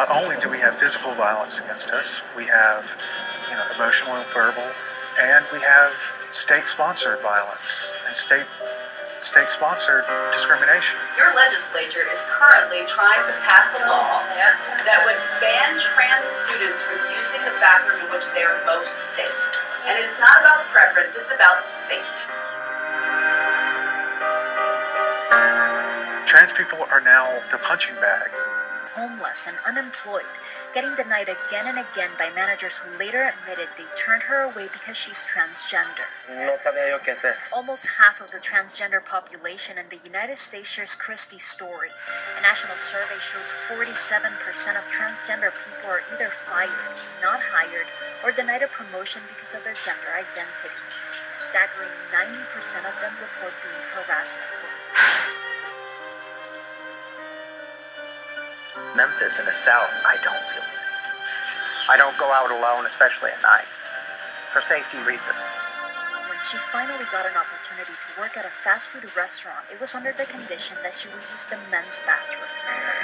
not only do we have physical violence against us, we have, emotional and verbal, and we have state-sponsored violence and state-sponsored discrimination. Your legislature is currently trying to pass a law that would ban trans students from using the bathroom in which they are most safe. And it's not about preference, it's about safety. Trans people are now the punching bag. Homeless and unemployed, getting denied again and again by managers who later admitted they turned her away because she's transgender. No sabía yo qué hacer. Almost half of the transgender population in the United States shares Christy's story. A national survey shows 47% of transgender people are either fired, not hired, or denied a promotion because of their gender identity. A staggering 90% of them report being harassed at work. Memphis in the South, I don't feel safe. I don't go out alone, especially at night, for safety reasons. When she finally got an opportunity to work at a fast food restaurant, it was under the condition that she would use the men's bathroom.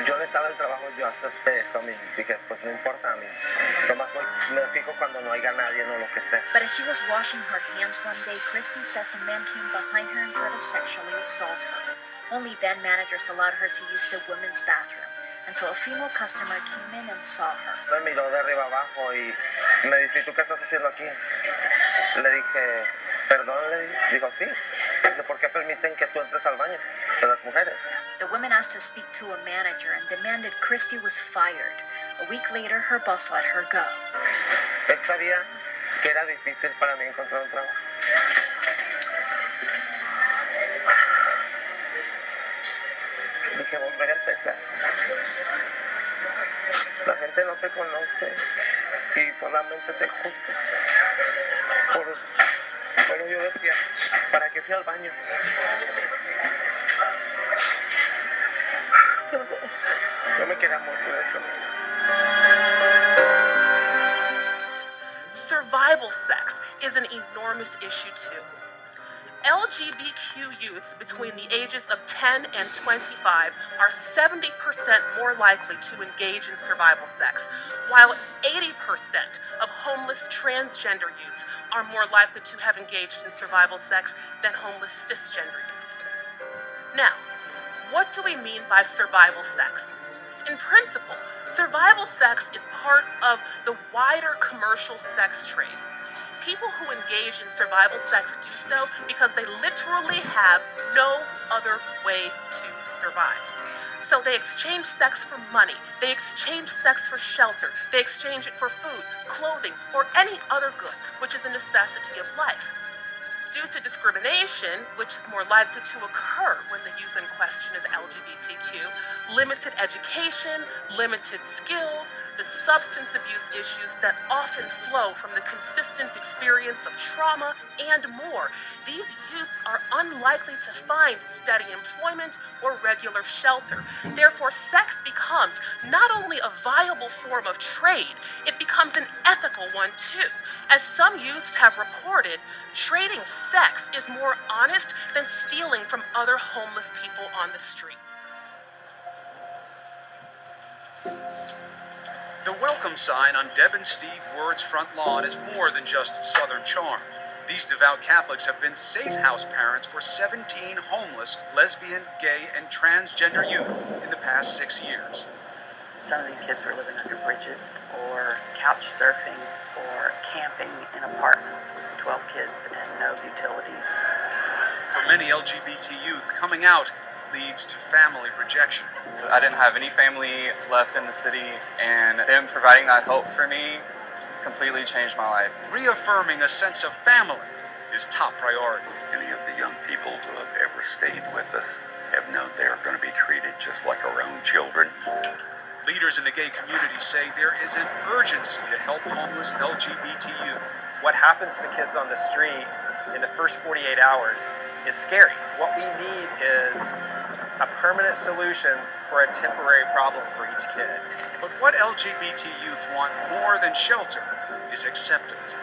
Yo no estaba en el trabajo, yo acepté eso, dije, pues no importa a mí. Nomás me fijo cuando no haya nadie, no lo que sé. But as she was washing her hands one day, Christy says a man came behind her and tried to sexually assault her. Only then managers allowed her to use the women's bathroom, until a female customer came in and saw her. Me miró de arriba abajo y me dice, ¿tú qué estás haciendo aquí? Le dije, perdón, dijo, sí. Dice, ¿por qué permiten que tú entres al baño de las mujeres? The women asked to speak to a manager and demanded Christy was fired. A week later, her boss let her go. Él sabía que era difícil para mí encontrar un trabajo. Dije, volver a empezar. La gente no te conoce y solamente te juzga. Bueno, yo decía, ¿para qué fui al baño? Yo me quería morir de eso. Survival sex is an enormous issue too. LGBTQ youths between the ages of 10 and 25 are 70% more likely to engage in survival sex, while 80% of homeless transgender youths are more likely to have engaged in survival sex than homeless cisgender youths. Now, what do we mean by survival sex? In principle, survival sex is part of the wider commercial sex trade. People who engage in survival sex do so because they literally have no other way to survive. So they exchange sex for money, they exchange sex for shelter, they exchange it for food, clothing, or any other good, which is a necessity of life. Due to discrimination, which is more likely to occur when the youth in question is LGBTQ, limited education, limited skills, the substance abuse issues that often flow from the consistent experience of trauma, and more, these youths are unlikely to find steady employment or regular shelter. Therefore, sex becomes not only a viable form of trade, it becomes an ethical one too. As some youths have reported, trading sex is more honest than stealing from other homeless people on the street. The welcome sign on Deb and Steve Word's front lawn is more than just Southern charm. These devout Catholics have been safe house parents for 17 homeless, lesbian, gay, and transgender youth in the past 6 years. Some of these kids are living under bridges or couch surfing or camping in apartments with 12 kids and no utilities. For many LGBT youth, coming out leads to family rejection. I didn't have any family left in the city, and them providing that hope for me completely changed my life. Reaffirming a sense of family is top priority. Any of the young people who have ever stayed with us have known they're going to be treated just like our own children. Leaders in the gay community say there is an urgency to help homeless LGBT youth. What happens to kids on the street in the first 48 hours is scary. What we need is a permanent solution for a temporary problem for each kid. But what LGBT youth want more than shelter is acceptance.